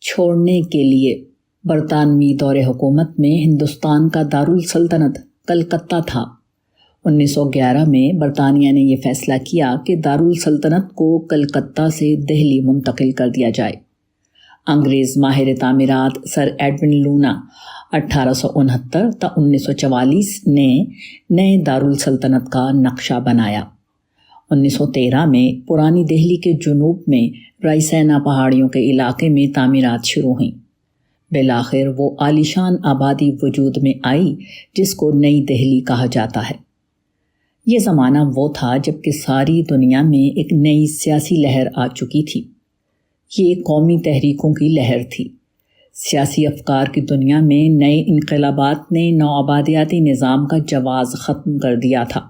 چھوڑنے کے لیے۔ برطانوی دور حکومت میں ہندوستان کا دارالسلطنت کلکتہ تھا۔ 1911 میں برطانیہ نے یہ فیصلہ کیا کہ دارالسلطنت کو کلکتہ سے دہلی منتقل کر دیا جائے۔ انگریز ماہر تعمیرات سر ایڈون لونا 1869 تا 1944 نے نئے دارالسلطنت کا نقشہ بنایا۔ 1913 میں پرانی دہلی کے جنوب میں رائے سینا پہاڑیوں کے علاقے میں تعمیرات شروع ہوئیں۔ بالآخر وہ عالیشان آبادی وجود میں آئی جس کو نئی دہلی کہا جاتا ہے۔ یہ زمانہ وہ تھا جب کہ ساری دنیا میں ایک نئی سیاسی لہر آ چکی تھی۔ یہ قومی تحریکوں کی لہر تھی۔ سیاسی افکار کی دنیا میں نئے انقلابات نے نوآبادیاتی نظام کا جواز ختم کر دیا تھا۔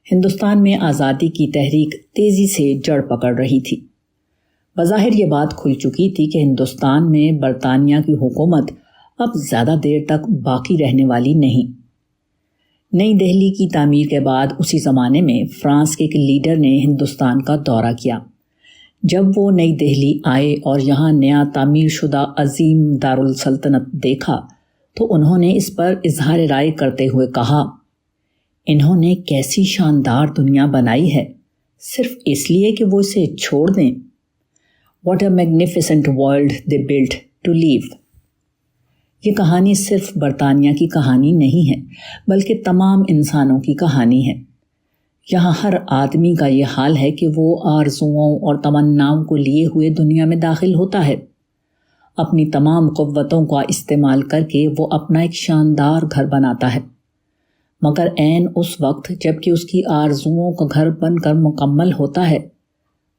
ہندوستان میں آزادی کی تحریک تیزی سے جڑ پکڑ رہی تھی۔ بظاہر یہ بات کھل چکی تھی کہ ہندوستان میں برطانیہ کی حکومت اب زیادہ دیر تک باقی رہنے والی نہیں۔ نئی دہلی کی تعمیر کے بعد اسی زمانے میں فرانس کے ایک لیڈر نے ہندوستان کا دورہ کیا۔ جب وہ نئی دہلی آئے اور یہاں نیا تعمیر شدہ عظیم دارالسلطنت دیکھا تو انہوں نے اس پر اظہار رائے کرتے ہوئے کہا، انہوں نے کیسی شاندار دنیا بنائی ہے، صرف اس لیے کہ وہ اسے چھوڑ دیں۔ What a magnificent world they built to live۔ یہ کہانی صرف برطانیہ کی کہانی نہیں ہے بلکہ تمام انسانوں کی کہانی ہے۔ یہاں ہر آدمی کا یہ حال ہے کہ وہ آرزوؤں اور تمناؤں کو لیے ہوئے دنیا میں داخل ہوتا ہے۔ اپنی تمام قوتوں کا استعمال کر کے وہ اپنا ایک شاندار گھر بناتا ہے، مگر عین اس وقت جب کہ اس کی آرزوؤں کا گھر بن کر مکمل ہوتا ہے،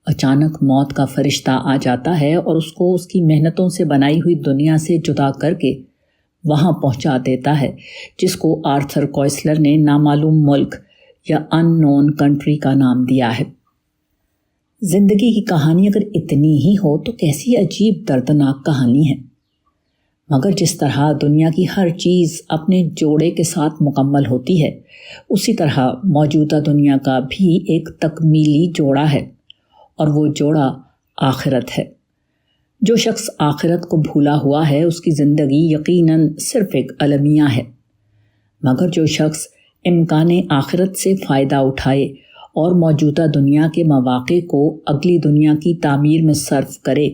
اچانک موت کا فرشتہ آ جاتا ہے اور اس کو اس کی محنتوں سے بنائی ہوئی دنیا سے جدا کر کے وہاں پہنچا دیتا ہے جس کو آرتھر کوئسلر نے نامعلوم ملک یا ان نون کنٹری کا نام دیا ہے۔ زندگی کی کہانی اگر اتنی ہی ہو تو کیسی عجیب دردناک کہانی ہے، مگر جس طرح دنیا کی ہر چیز اپنے جوڑے کے ساتھ مکمل ہوتی ہے، اسی طرح موجودہ دنیا کا بھی ایک تکمیلی جوڑا ہے، اور وہ جوڑا آخرت ہے۔ جو شخص آخرت کو بھولا ہوا ہے اس کی زندگی یقیناً صرف ایک المیہ ہے، مگر جو شخص امکان آخرت سے فائدہ اٹھائے اور موجودہ دنیا کے مواقع کو اگلی دنیا کی تعمیر میں صرف کرے،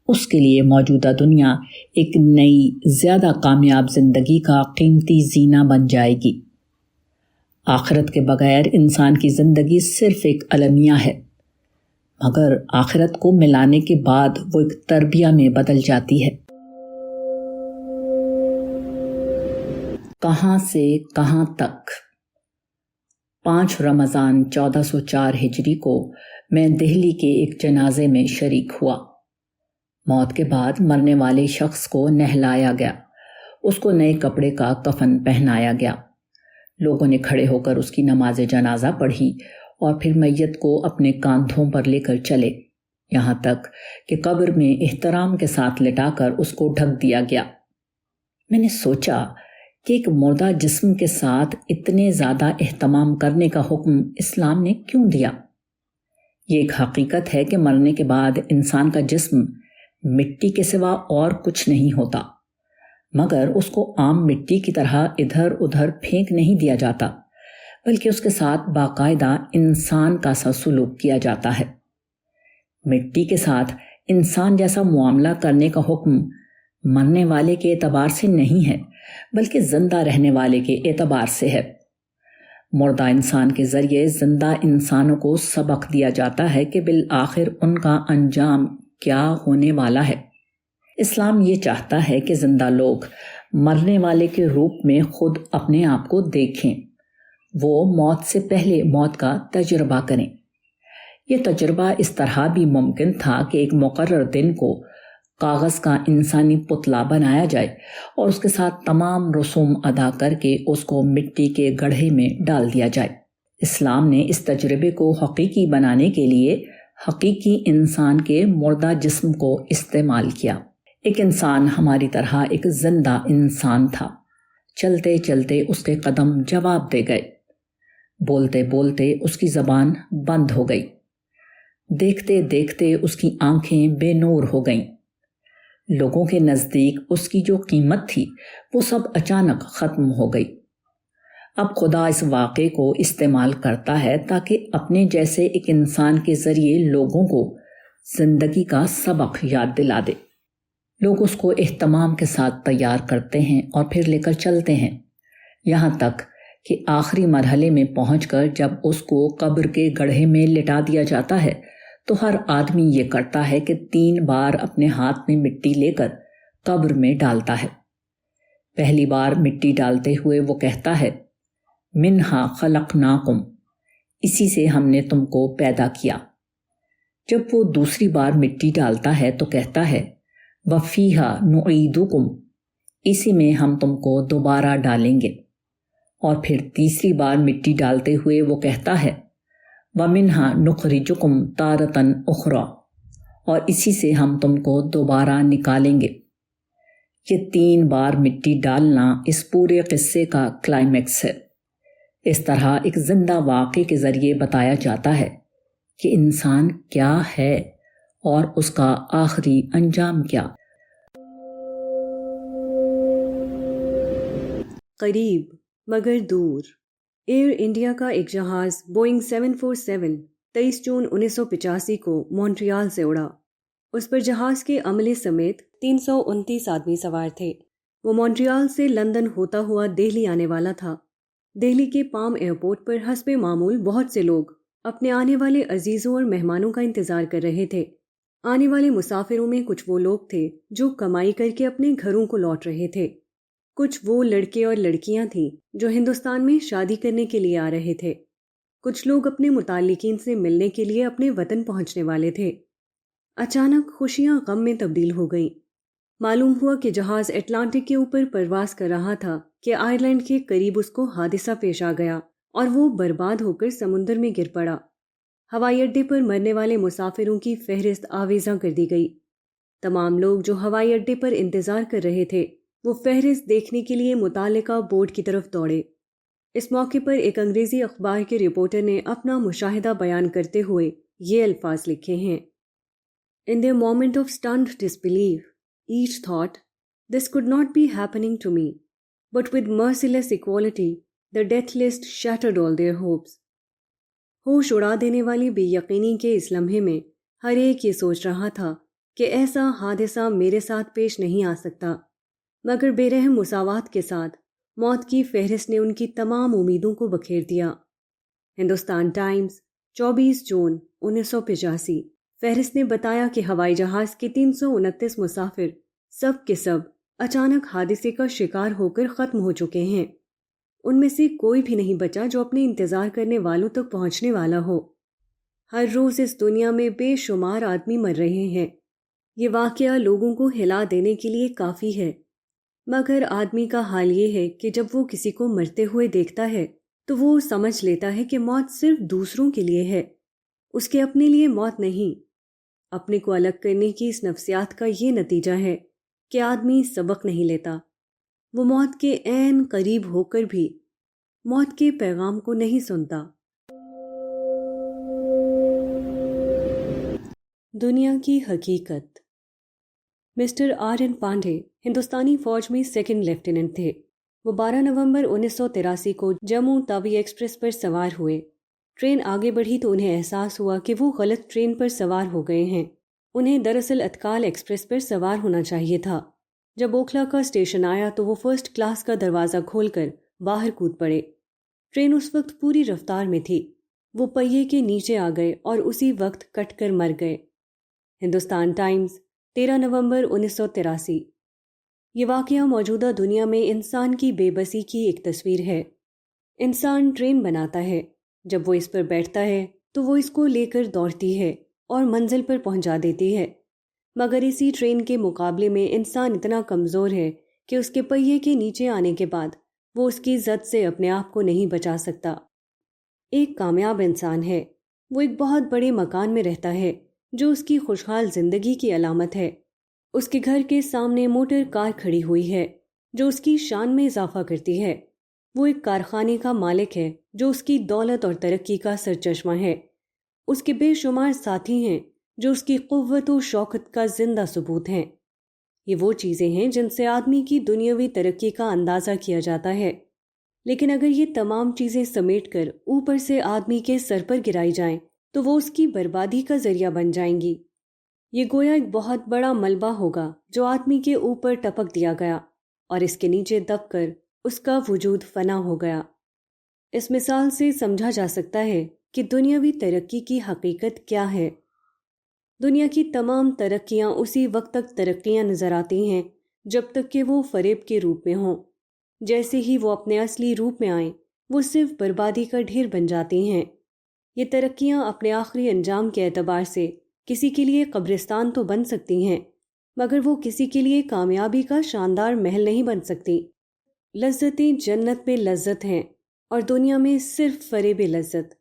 اس کے لیے موجودہ دنیا ایک نئی زیادہ کامیاب زندگی کا قیمتی زینہ بن جائے گی۔ آخرت کے بغیر انسان کی زندگی صرف ایک المیہ ہے، مگر آخرت کو ملانے کے بعد وہ ایک تربیہ میں بدل جاتی ہے۔ کہاں سے کہاں تک۔ 5 رمضان 1404 ہجری کو میں دہلی کے ایک جنازے میں شریک ہوا۔ موت کے بعد مرنے والے شخص کو نہلایا گیا، اس کو نئے کپڑے کا کفن پہنایا گیا۔ لوگوں نے کھڑے ہو کر اس کی نماز جنازہ پڑھی اور پھر میت کو اپنے کاندھوں پر لے کر چلے، یہاں تک کہ قبر میں احترام کے ساتھ لٹا کر اس کو ڈھک دیا گیا۔ میں نے سوچا کہ ایک مردہ جسم کے ساتھ اتنے زیادہ اہتمام کرنے کا حکم اسلام نے کیوں دیا؟ یہ ایک حقیقت ہے کہ مرنے کے بعد انسان کا جسم مٹی کے سوا اور کچھ نہیں ہوتا، مگر اس کو عام مٹی کی طرح ادھر ادھر پھینک نہیں دیا جاتا، بلکہ اس کے ساتھ باقاعدہ انسان کا سا سلوک کیا جاتا ہے۔ مٹی کے ساتھ انسان جیسا معاملہ کرنے کا حکم مرنے والے کے اعتبار سے نہیں ہے بلکہ زندہ رہنے والے کے اعتبار سے ہے۔ مردہ انسان کے ذریعے زندہ انسانوں کو سبق دیا جاتا ہے کہ بالآخر ان کا انجام کیا ہونے والا ہے۔ اسلام یہ چاہتا ہے کہ زندہ لوگ مرنے والے کے روپ میں خود اپنے آپ کو دیکھیں، وہ موت سے پہلے موت کا تجربہ کریں۔ یہ تجربہ اس طرح بھی ممکن تھا کہ ایک مقرر دن کو کاغذ کا انسانی پتلا بنایا جائے اور اس کے ساتھ تمام رسوم ادا کر کے اس کو مٹی کے گڑھے میں ڈال دیا جائے۔ اسلام نے اس تجربے کو حقیقی بنانے کے لیے حقیقی انسان کے مردہ جسم کو استعمال کیا۔ ایک انسان ہماری طرح ایک زندہ انسان تھا۔ چلتے چلتے اس کے قدم جواب دے گئے، بولتے بولتے اس کی زبان بند ہو گئی، دیکھتے دیکھتے اس کی آنکھیں بے نور ہو گئیں، لوگوں کے نزدیک اس کی جو قیمت تھی وہ سب اچانک ختم ہو گئی۔ اب خدا اس واقعے کو استعمال کرتا ہے تاکہ اپنے جیسے ایک انسان کے ذریعے لوگوں کو زندگی کا سبق یاد دلا دے۔ لوگ اس کو اہتمام کے ساتھ تیار کرتے ہیں اور پھر لے کر چلتے ہیں، یہاں تک کہ آخری مرحلے میں پہنچ کر جب اس کو قبر کے گڑھے میں لٹا دیا جاتا ہے تو ہر آدمی یہ کرتا ہے کہ 3 بار اپنے ہاتھ میں مٹی لے کر قبر میں ڈالتا ہے۔ پہلی بار مٹی ڈالتے ہوئے وہ کہتا ہے منہا خلقناکم، اسی سے ہم نے تم کو پیدا کیا۔ جب وہ دوسری بار مٹی ڈالتا ہے تو کہتا ہے وفیہا نعیدکم، اسی میں ہم تم کو دوبارہ ڈالیں گے۔ اور پھر تیسری بار مٹی ڈالتے ہوئے وہ کہتا ہے ومنہا نخرجکم تارۃ اخری، اور اسی سے ہم تم کو دوبارہ نکالیں گے۔ یہ 3 بار مٹی ڈالنا اس پورے قصے کا کلائمیکس ہے۔ اس طرح ایک زندہ واقعے کے ذریعے بتایا جاتا ہے کہ انسان کیا ہے اور اس کا آخری انجام کیا۔ قریب مگر دور۔ ایئر انڈیا کا ایک جہاز بوئنگ 747 23 جون 1985 کو مونٹریال سے اڑا۔ اس پر جہاز کے عملے سمیت 329 آدمی سوار تھے۔ وہ مونٹریال سے لندن ہوتا ہوا دہلی آنے والا تھا۔ دہلی کے پام ایئرپورٹ پر حسب معمول بہت سے لوگ اپنے آنے والے عزیزوں اور مہمانوں کا انتظار کر رہے تھے۔ آنے والے مسافروں میں کچھ وہ لوگ تھے جو کمائی کر کے اپنے گھروں کو لوٹ رہے تھے، کچھ وہ لڑکے اور لڑکیاں تھیں جو ہندوستان میں شادی کرنے کے لیے آ رہے تھے، کچھ لوگ اپنے متعلقین سے ملنے کے لیے اپنے وطن پہنچنے والے تھے۔ اچانک خوشیاں غم میں تبدیل ہو گئیں۔ معلوم ہوا کہ جہاز اٹلانٹک کے اوپر پرواز کر رہا تھا کہ آئرلینڈ کے قریب اس کو حادثہ پیش آ گیا اور وہ برباد ہو کر سمندر میں گر پڑا۔ ہوائی اڈے پر مرنے والے مسافروں کی فہرست آویزاں کر دی گئی۔ تمام لوگ جو ہوائی اڈے پر انتظار کر رہے تھے وہ فہرست دیکھنے کے لیے متعلقہ بورڈ کی طرف دوڑے۔ اس موقع پر ایک انگریزی اخبار کے رپورٹر نے اپنا مشاہدہ بیان کرتے ہوئے یہ الفاظ لکھے ہیں: In their moment of stunned disbelief, each thought, "This could not be happening to me." But with merciless equality, the death list shattered all their hopes. ہوش اڑا دینے والی بے یقینی کے اس لمحے میں ہر ایک یہ سوچ رہا تھا کہ ایسا حادثہ میرے ساتھ پیش نہیں آ سکتا، مگر بے رحم مساوات کے ساتھ موت کی فہرست نے ان کی تمام امیدوں کو بکھیر دیا۔ ہندوستان ٹائمز 24 جون 1985۔ فہرست نے بتایا کہ ہوائی جہاز کے 329 مسافر سب کے سب اچانک حادثے کا شکار ہو کر ختم ہو چکے ہیں۔ ان میں سے کوئی بھی نہیں بچا جو اپنے انتظار کرنے والوں تک پہنچنے والا ہو۔ ہر روز اس دنیا میں بے شمار آدمی مر رہے ہیں۔ یہ واقعہ لوگوں کو ہلا دینے کے لیے کافی ہے، مگر آدمی کا حال یہ ہے کہ جب وہ کسی کو مرتے ہوئے دیکھتا ہے تو وہ سمجھ لیتا ہے کہ موت صرف دوسروں کے لیے ہے، اس کے اپنے لیے موت نہیں۔ اپنے کو الگ کرنے کی اس نفسیات کا یہ نتیجہ ہے کہ آدمی سبق نہیں لیتا۔ وہ موت کے عین قریب ہو کر بھی موت کے پیغام کو نہیں سنتا۔ دنیا کی حقیقت۔ مسٹر آر این پانڈے ہندوستانی فوج میں 2nd لیفٹیننٹ تھے۔ وہ 12 نومبر 1983 کو جموں توی ایکسپریس پر سوار ہوئے۔ ٹرین آگے بڑھی تو انہیں احساس ہوا کہ وہ غلط ٹرین پر سوار ہو گئے ہیں۔ انہیں دراصل اتکال ایکسپریس پر سوار ہونا چاہیے تھا۔ جب اوکھلا کا اسٹیشن آیا تو وہ 1st کلاس کا دروازہ کھول کر باہر کود پڑے۔ ٹرین اس وقت پوری رفتار میں تھی۔ وہ پہیے کے نیچے آ گئے اور اسی وقت کٹ کر مر گئے۔ ہندوستان ٹائمز 13 نومبر 1983۔ یہ واقعہ موجودہ دنیا میں انسان کی بے بسی کی ایک تصویر ہے۔ انسان ٹرین بناتا ہے، جب وہ اس پر بیٹھتا ہے تو وہ اس کو لے کر دوڑتی ہے اور منزل پر پہنچا دیتی ہے، مگر اسی ٹرین کے مقابلے میں انسان اتنا کمزور ہے کہ اس کے پہیے کے نیچے آنے کے بعد وہ اس کی زد سے اپنے آپ کو نہیں بچا سکتا۔ ایک کامیاب انسان ہے، وہ ایک بہت بڑے مکان میں رہتا ہے جو اس کی خوشحال زندگی کی علامت ہے۔ اس کے گھر کے سامنے موٹر کار کھڑی ہوئی ہے جو اس کی شان میں اضافہ کرتی ہے۔ وہ ایک کارخانے کا مالک ہے جو اس کی دولت اور ترقی کا سرچشمہ ہے۔ اس کے بے شمار ساتھی ہیں جو اس کی قوت و شوکت کا زندہ ثبوت ہیں۔ یہ وہ چیزیں ہیں جن سے آدمی کی دنیاوی ترقی کا اندازہ کیا جاتا ہے، لیکن اگر یہ تمام چیزیں سمیٹ کر اوپر سے آدمی کے سر پر گرائی جائیں تو وہ اس کی بربادی کا ذریعہ بن جائیں گی۔ یہ گویا ایک بہت بڑا ملبہ ہوگا جو آدمی کے اوپر ٹپک دیا گیا اور اس کے نیچے دب کر اس کا وجود فنا ہو گیا۔ اس مثال سے سمجھا جا سکتا ہے کہ دنیاوی ترقی کی حقیقت کیا ہے۔ دنیا کی تمام ترقیاں اسی وقت تک ترقیاں نظر آتی ہیں جب تک کہ وہ فریب کے روپ میں ہوں۔ جیسے ہی وہ اپنے اصلی روپ میں آئیں وہ صرف بربادی کا ڈھیر بن جاتی ہیں۔ یہ ترقیاں اپنے آخری انجام کے اعتبار سے کسی کے لیے قبرستان تو بن سکتی ہیں، مگر وہ کسی کے لیے کامیابی کا شاندار محل نہیں بن سکتی۔ لذتیں جنت میں لذت ہیں اور دنیا میں صرف فریب لذت۔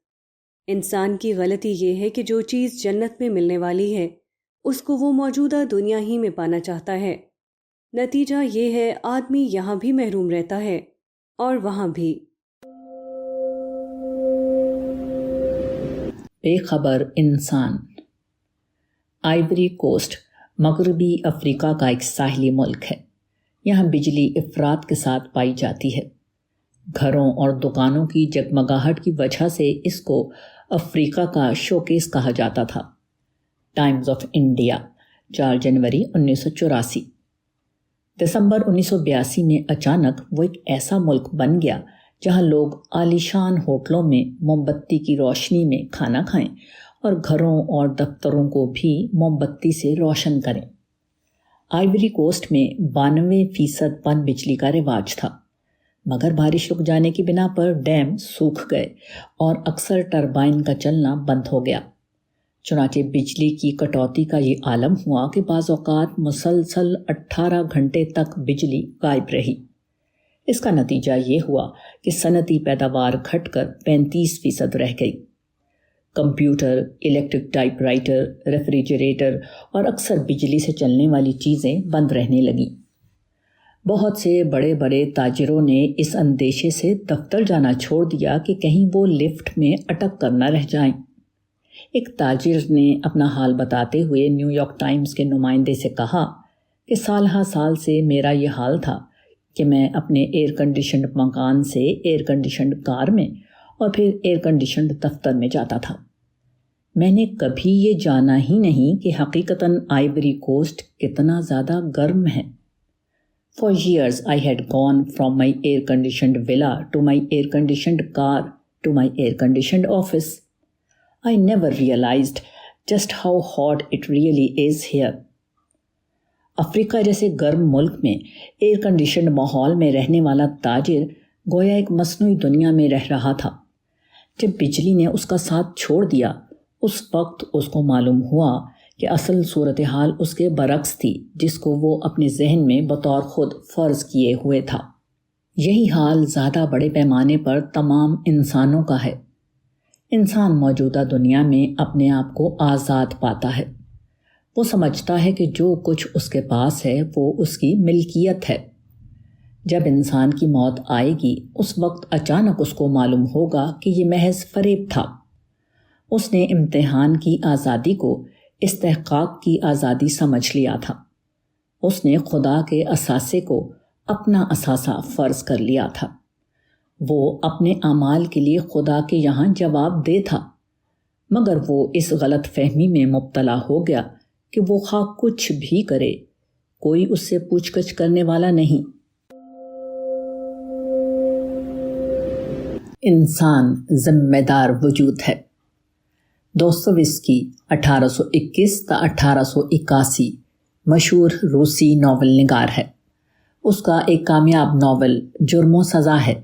انسان کی غلطی یہ ہے کہ جو چیز جنت میں ملنے والی ہے اس کو وہ موجودہ دنیا ہی میں پانا چاہتا ہے۔ نتیجہ یہ ہے آدمی یہاں بھی محروم رہتا ہے اور وہاں بھی۔ بے خبر انسان۔ آئیوری کوسٹ مغربی افریقہ کا ایک ساحلی ملک ہے۔ یہاں بجلی افراط کے ساتھ پائی جاتی ہے۔ گھروں اور دکانوں کی جگمگاہٹ کی وجہ سے اس کو افریقہ کا شوکیس کہا جاتا تھا۔ ٹائمز آف انڈیا 4 جنوری 1984۔ دسمبر 1982 میں اچانک وہ ایک ایسا ملک بن گیا جہاں لوگ عالیشان ہوٹلوں میں موم بتی کی روشنی میں کھانا کھائیں اور گھروں اور دفتروں کو بھی موم بتی سے روشن کریں۔ آئیوری کوسٹ میں 92% پن بجلی کا رواج تھا، مگر بارش رک جانے کی بنا پر ڈیم سوکھ گئے اور اکثر ٹربائن کا چلنا بند ہو گیا۔ چنانچہ بجلی کی کٹوتی کا یہ عالم ہوا کہ بعض اوقات مسلسل 18 گھنٹے تک بجلی غائب رہی۔ اس کا نتیجہ یہ ہوا کہ صنعتی پیداوار گھٹ کر 35% رہ گئی۔ Computer, electric type writer, refrigerator اور اکثر بجلی سے چلنے والی چیزیں بند رہنے لگیں۔ بہت سے بڑے بڑے تاجروں نے اس اندیشے سے دفتر جانا چھوڑ دیا کہ کہیں وہ لفٹ میں اٹک کر نہ رہ جائیں۔ ایک تاجر نے اپنا حال بتاتے ہوئے نیو یارک ٹائمز کے نمائندے سے کہا کہ سال ہا سال سے میرا یہ حال تھا کہ میں اپنے ایئر کنڈیشنڈ مکان سے ایئر کنڈیشنڈ کار میں اور پھر ایئر کنڈیشنڈ دفتر میں جاتا تھا۔ میں نے کبھی یہ جانا ہی نہیں کہ حقیقتاً آئیوری کوسٹ کتنا زیادہ گرم ہے۔ For years I had gone from my air-conditioned villa to my air-conditioned car to my air-conditioned office. I never realized just how hot it really is here. افریقہ جیسے گرم ملک میں ایئر کنڈیشنڈ ماحول میں رہنے والا تاجر گویا ایک مصنوعی دنیا میں رہ رہا تھا۔ جب بجلی نے اس کا ساتھ چھوڑ دیا اس وقت اس کو معلوم ہوا کہ اصل صورتحال اس کے برعکس تھی جس کو وہ اپنے ذہن میں بطور خود فرض کیے ہوئے تھا۔ یہی حال زیادہ بڑے پیمانے پر تمام انسانوں کا ہے۔ انسان موجودہ دنیا میں اپنے آپ کو آزاد پاتا ہے۔ وہ سمجھتا ہے کہ جو کچھ اس کے پاس ہے وہ اس کی ملکیت ہے۔ جب انسان کی موت آئے گی اس وقت اچانک اس کو معلوم ہوگا کہ یہ محض فریب تھا۔ اس نے امتحان کی آزادی کو استحقاق کی آزادی سمجھ لیا تھا۔ اس نے خدا کے اثاثے کو اپنا اثاثہ فرض کر لیا تھا۔ وہ اپنے اعمال کے لیے خدا کے یہاں جواب دہ تھا، مگر وہ اس غلط فہمی میں مبتلا ہو گیا کہ وہ خواہ کچھ بھی کرے کوئی اس سے پوچھ گچھ کرنے والا نہیں۔ انسان ذمہ دار وجود ہے۔ دوستویسکی 1821 تا 1881 مشہور روسی ناول نگار ہے۔ اس کا ایک کامیاب ناول جرم و سزا ہے۔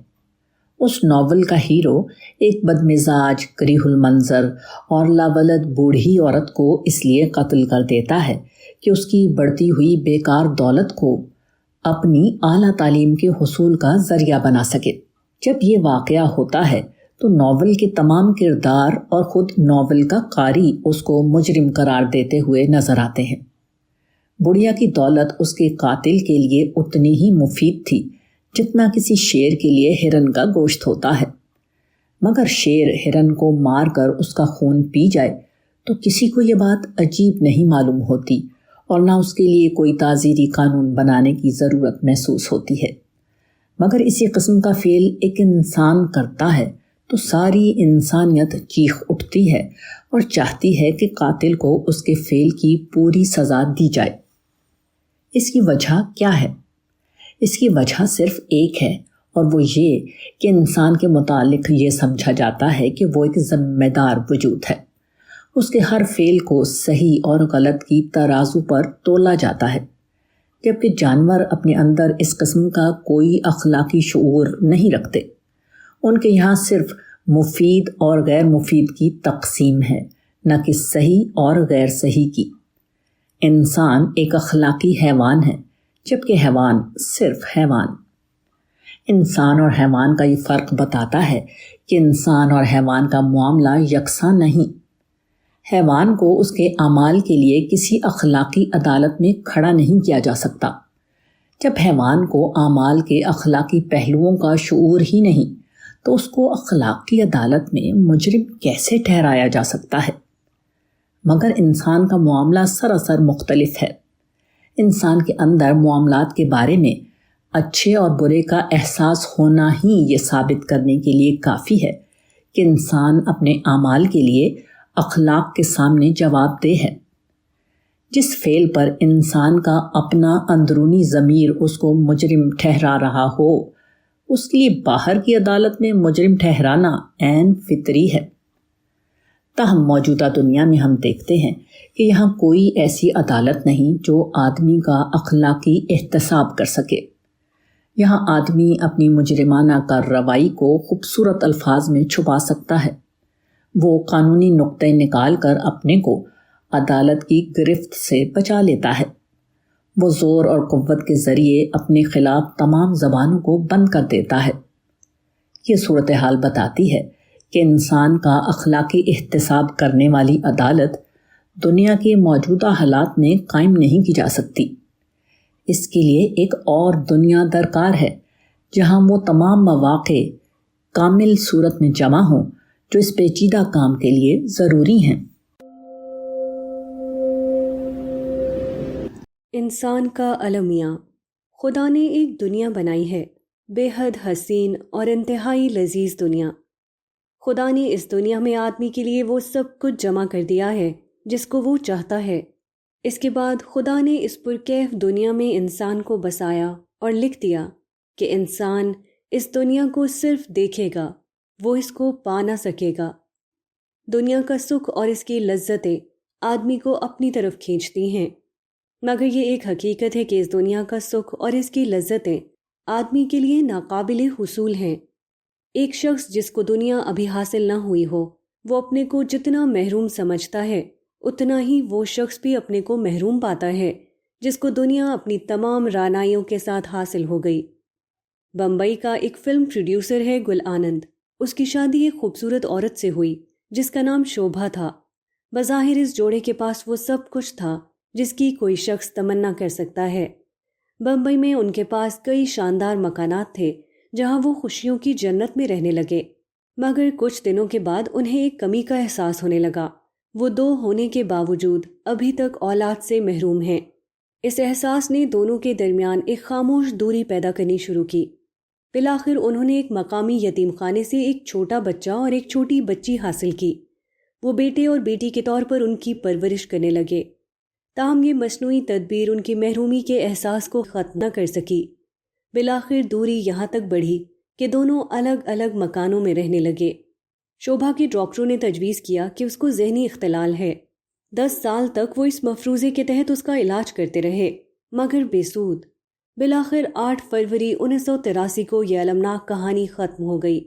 اس ناول کا ہیرو ایک بدمزاج، کریہ المنظر اور لاولد بوڑھی عورت کو اس لیے قتل کر دیتا ہے کہ اس کی بڑھتی ہوئی بیکار دولت کو اپنی اعلیٰ تعلیم کے حصول کا ذریعہ بنا سکے۔ جب یہ واقعہ ہوتا ہے تو ناول کے تمام کردار اور خود ناول کا قاری اس کو مجرم قرار دیتے ہوئے نظر آتے ہیں۔ بڑھیا کی دولت اس کے قاتل کے لیے اتنی ہی مفید تھی جتنا کسی شیر کے لیے ہرن کا گوشت ہوتا ہے، مگر شیر ہرن کو مار کر اس کا خون پی جائے تو کسی کو یہ بات عجیب نہیں معلوم ہوتی اور نہ اس کے لیے کوئی تعزیری قانون بنانے کی ضرورت محسوس ہوتی ہے۔ مگر اسی قسم کا فعل ایک انسان کرتا ہے تو ساری انسانیت چیخ اٹھتی ہے اور چاہتی ہے کہ قاتل کو اس کے فعل کی پوری سزا دی جائے۔ اس کی وجہ کیا ہے؟ اس کی وجہ صرف ایک ہے، اور وہ یہ کہ انسان کے متعلق یہ سمجھا جاتا ہے کہ وہ ایک ذمہ دار وجود ہے۔ اس کے ہر فعل کو صحیح اور غلط کی ترازو پر تولا جاتا ہے، جبکہ جانور اپنے اندر اس قسم کا کوئی اخلاقی شعور نہیں رکھتے۔ ان کے یہاں صرف مفید اور غیر مفید کی تقسیم ہے، نہ کہ صحیح اور غیر صحیح کی۔ انسان ایک اخلاقی حیوان ہے، جبکہ حیوان صرف حیوان۔ انسان اور حیوان کا یہ فرق بتاتا ہے کہ انسان اور حیوان کا معاملہ یکساں نہیں۔ حیوان کو اس کے اعمال کے لیے کسی اخلاقی عدالت میں کھڑا نہیں کیا جا سکتا۔ جب حیوان کو اعمال کے اخلاقی پہلوؤں کا شعور ہی نہیں تو اس کو اخلاق کی عدالت میں مجرم کیسے ٹھہرایا جا سکتا ہے؟ مگر انسان کا معاملہ سراسر مختلف ہے۔ انسان کے اندر معاملات کے بارے میں اچھے اور برے کا احساس ہونا ہی یہ ثابت کرنے کے لیے کافی ہے کہ انسان اپنے اعمال کے لیے اخلاق کے سامنے جواب دہ ہے۔ جس فعل پر انسان کا اپنا اندرونی ضمیر اس کو مجرم ٹھہرا رہا ہو، اس کے لیے باہر کی عدالت میں مجرم ٹھہرانا عین فطری ہے۔ تاہم موجودہ دنیا میں ہم دیکھتے ہیں کہ یہاں کوئی ایسی عدالت نہیں جو آدمی کا اخلاقی احتساب کر سکے۔ یہاں آدمی اپنی مجرمانہ کارروائی کو خوبصورت الفاظ میں چھپا سکتا ہے۔ وہ قانونی نقطے نکال کر اپنے کو عدالت کی گرفت سے بچا لیتا ہے۔ وہ زور اور قوت کے ذریعے اپنے خلاف تمام زبانوں کو بند کر دیتا ہے۔ یہ صورتحال بتاتی ہے کہ انسان کا اخلاقی احتساب کرنے والی عدالت دنیا کے موجودہ حالات میں قائم نہیں کی جا سکتی۔ اس کے لیے ایک اور دنیا درکار ہے جہاں وہ تمام مواقع کامل صورت میں جمع ہوں جو اس پیچیدہ کام کے لیے ضروری ہیں۔ انسان کا المیہ۔ خدا نے ایک دنیا بنائی ہے، بے حد حسین اور انتہائی لذیذ دنیا۔ خدا نے اس دنیا میں آدمی کے لیے وہ سب کچھ جمع کر دیا ہے جس کو وہ چاہتا ہے۔ اس کے بعد خدا نے اس پرکیف دنیا میں انسان کو بسایا اور لکھ دیا کہ انسان اس دنیا کو صرف دیکھے گا، وہ اس کو پا نہ سکے گا۔ دنیا کا سکھ اور اس کی لذتیں آدمی کو اپنی طرف کھینچتی ہیں، مگر یہ ایک حقیقت ہے کہ اس دنیا کا سکھ اور اس کی لذتیں آدمی کے لیے ناقابل حصول ہیں۔ ایک شخص جس کو دنیا ابھی حاصل نہ ہوئی ہو، وہ اپنے کو جتنا محروم سمجھتا ہے اتنا ہی وہ شخص بھی اپنے کو محروم پاتا ہے جس کو دنیا اپنی تمام رعنائیوں کے ساتھ حاصل ہو گئی۔ بمبئی کا ایک فلم پروڈیوسر ہے گل آنند۔ اس کی شادی ایک خوبصورت عورت سے ہوئی جس کا نام شوبھا تھا۔ بظاہر اس جوڑے کے پاس وہ سب کچھ تھا جس کی کوئی شخص تمنا کر سکتا ہے۔ بمبئی میں ان کے پاس کئی شاندار مکانات تھے جہاں وہ خوشیوں کی جنت میں رہنے لگے، مگر کچھ دنوں کے بعد انہیں ایک کمی کا احساس ہونے لگا۔ وہ 2 ہونے کے باوجود ابھی تک اولاد سے محروم ہیں۔ اس احساس نے دونوں کے درمیان ایک خاموش دوری پیدا کرنی شروع کی۔ بالآخر انہوں نے ایک مقامی یتیم خانے سے ایک چھوٹا بچہ اور ایک چھوٹی بچی حاصل کی۔ وہ بیٹے اور بیٹی کے طور پر ان کی پرورش کرنے لگے۔ تاہم یہ مصنوعی تدبیر ان کی محرومی کے احساس کو ختم نہ کر سکی۔ بالآخر دوری یہاں تک بڑھی کہ دونوں الگ الگ مکانوں میں رہنے لگے۔ شوبھا کے ڈاکٹروں نے تجویز کیا کہ اس کو ذہنی اختلال ہے۔ 10 سال تک وہ اس مفروضے کے تحت اس کا علاج کرتے رہے، مگر بے سود۔ بالآخر 8 فروری 1983 کو یہ المناک کہانی ختم ہو گئی۔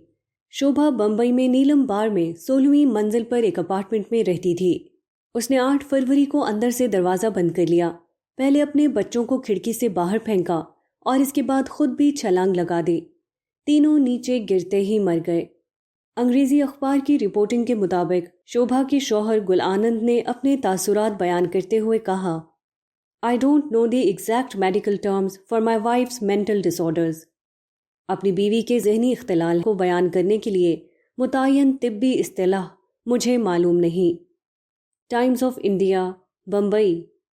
شوبھا بمبئی میں نیلم بار میں 16ویں منزل پر ایک اپارٹمنٹ میں رہتی تھی۔ اس نے 8 فروری کو اندر سے دروازہ بند کر لیا، پہلے اپنے بچوں کو کھڑکی سے باہر پھینکا اور اس کے بعد خود بھی چھلانگ لگا دی۔ تینوں نیچے گرتے ہی مر گئے۔ انگریزی اخبار کی رپورٹنگ کے مطابق شوبھا کے شوہر گل آنند نے اپنے تاثرات بیان کرتے ہوئے کہا، I don't know the exact medical terms for my wife's mental disorders۔ اپنی بیوی کے ذہنی اختلال کو بیان کرنے کے لیے متعین طبی اصطلاح مجھے معلوم نہیں۔ Times of India, Bombay,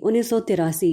1983।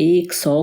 100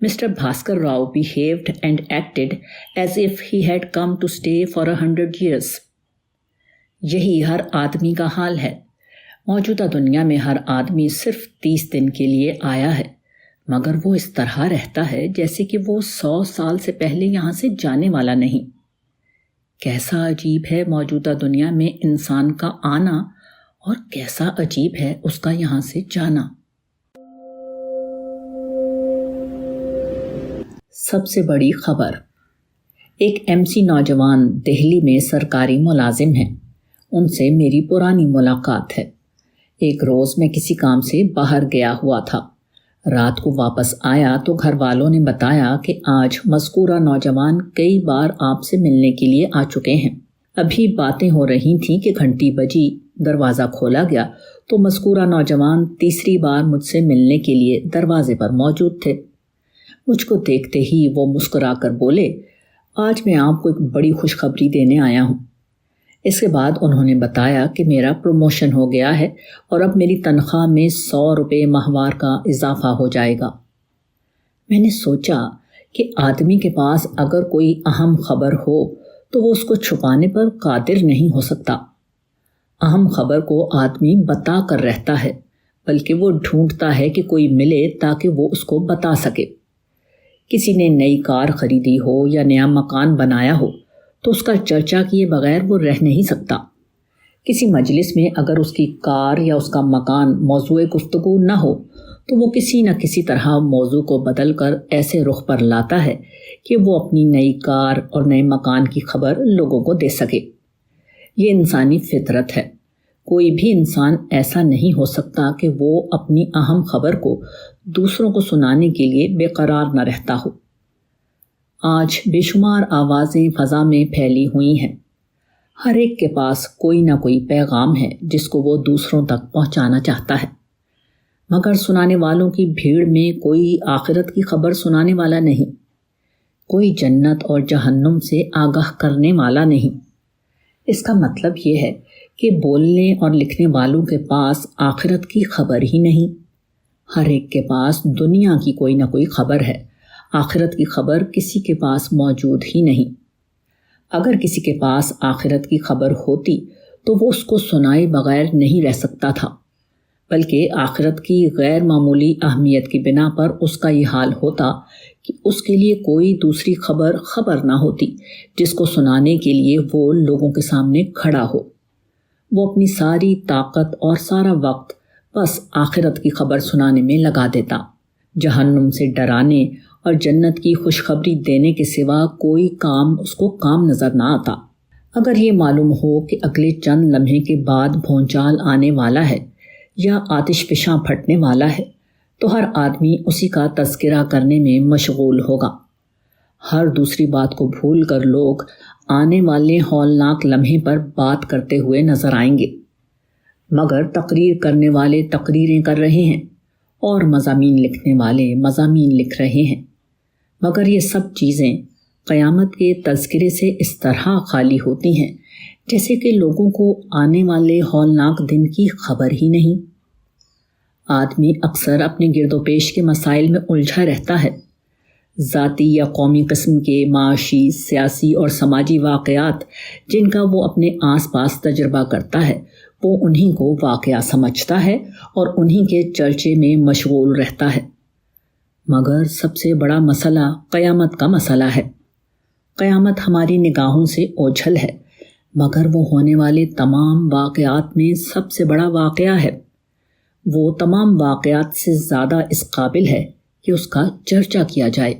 Mr. Bhaskar Rao behaved and acted as if he had come to stay for 100 years. یہی ہر آدمی کا حال ہے. موجودہ دنیا میں ہر آدمی صرف 30 دن کے لیے آیا ہے، مگر وہ اس طرح رہتا ہے جیسے کہ وہ 100 سال سے پہلے یہاں سے جانے والا نہیں. کیسا عجیب ہے موجودہ دنیا میں انسان کا آنا اور کیسا عجیب ہے اس کا یہاں سے جانا. سب سے بڑی خبر. ایک MC نوجوان دہلی میں سرکاری ملازم ہیں. ان سے میری پرانی ملاقات ہے. ایک روز میں کسی کام سے باہر گیا ہوا تھا. رات کو واپس آیا تو گھر والوں نے بتایا کہ آج مذکورہ نوجوان کئی بار آپ سے ملنے کے لیے آ چکے ہیں. ابھی باتیں ہو رہی تھیں کہ گھنٹی بجی، دروازہ کھولا گیا تو مذکورہ نوجوان تیسری بار مجھ سے ملنے کے لیے دروازے پر موجود تھے. مجھ کو دیکھتے ہی وہ مسکرا کر بولے، آج میں آپ کو ایک بڑی خوشخبری دینے آیا ہوں. اس کے بعد انہوں نے بتایا کہ میرا پروموشن ہو گیا ہے اور اب میری تنخواہ میں 100 روپے ماہوار کا اضافہ ہو جائے گا. میں نے سوچا کہ آدمی کے پاس اگر کوئی اہم خبر ہو تو وہ اس کو چھپانے پر قادر نہیں ہو سکتا. اہم خبر کو آدمی بتا کر رہتا ہے، بلکہ وہ ڈھونڈتا ہے کہ کوئی ملے تاکہ وہ اس کو بتا سکے. کسی نے نئی کار خریدی ہو یا نیا مکان بنایا ہو تو اس کا چرچا کیے بغیر وہ رہ نہیں سکتا. کسی مجلس میں اگر اس کی کار یا اس کا مکان موضوع گفتگو نہ ہو تو وہ کسی نہ کسی طرح موضوع کو بدل کر ایسے رخ پر لاتا ہے کہ وہ اپنی نئی کار اور نئے مکان کی خبر لوگوں کو دے سکے. یہ انسانی فطرت ہے. کوئی بھی انسان ایسا نہیں ہو سکتا کہ وہ اپنی اہم خبر کو دوسروں کو سنانے کے لیے بے قرار نہ رہتا ہو. آج بے شمار آوازیں فضا میں پھیلی ہوئی ہیں. ہر ایک کے پاس کوئی نہ کوئی پیغام ہے جس کو وہ دوسروں تک پہنچانا چاہتا ہے، مگر سنانے والوں کی بھیڑ میں کوئی آخرت کی خبر سنانے والا نہیں، کوئی جنت اور جہنم سے آگاہ کرنے والا نہیں. اس کا مطلب یہ ہے کہ بولنے اور لکھنے والوں کے پاس آخرت کی خبر ہی نہیں. ہر ایک کے پاس دنیا کی کوئی نہ کوئی خبر ہے، آخرت کی خبر کسی کے پاس موجود ہی نہیں. اگر کسی کے پاس آخرت کی خبر ہوتی تو وہ اس کو سنائے بغیر نہیں رہ سکتا تھا، بلکہ آخرت کی غیر معمولی اہمیت کی بنا پر اس کا یہ حال ہوتا کہ اس کے لیے کوئی دوسری خبر نہ ہوتی جس کو سنانے کے لیے وہ لوگوں کے سامنے کھڑا ہو. وہ اپنی ساری طاقت اور سارا وقت بس آخرت کی خبر سنانے میں لگا دیتا. جہنم سے ڈرانے اور جنت کی خوشخبری دینے کے سوا کوئی کام اس کو کام نظر نہ آتا. اگر یہ معلوم ہو کہ اگلے چند لمحے کے بعد بھونچال آنے والا ہے یا آتش فشاں پھٹنے والا ہے تو ہر آدمی اسی کا تذکرہ کرنے میں مشغول ہوگا. ہر دوسری بات کو بھول کر لوگ آنے والے ہولناک لمحے پر بات کرتے ہوئے نظر آئیں گے، مگر تقریر کرنے والے تقریریں کر رہے ہیں اور مضامین لکھنے والے مضامین لکھ رہے ہیں. مگر یہ سب چیزیں قیامت کے تذکرے سے اس طرح خالی ہوتی ہیں جیسے کہ لوگوں کو آنے والے ہولناک دن کی خبر ہی نہیں. آدمی اکثر اپنے گرد و پیش کے مسائل میں الجھا رہتا ہے. ذاتی یا قومی قسم کے معاشی، سیاسی اور سماجی واقعات جن کا وہ اپنے آس پاس تجربہ کرتا ہے وہ انہی کو واقعہ سمجھتا ہے اور انہی کے چرچے میں مشغول رہتا ہے. مگر سب سے بڑا مسئلہ قیامت کا مسئلہ ہے. قیامت ہماری نگاہوں سے اوجھل ہے، مگر وہ ہونے والے تمام واقعات میں سب سے بڑا واقعہ ہے. وہ تمام واقعات سے زیادہ اس قابل ہے کہ اس کا چرچا کیا جائے.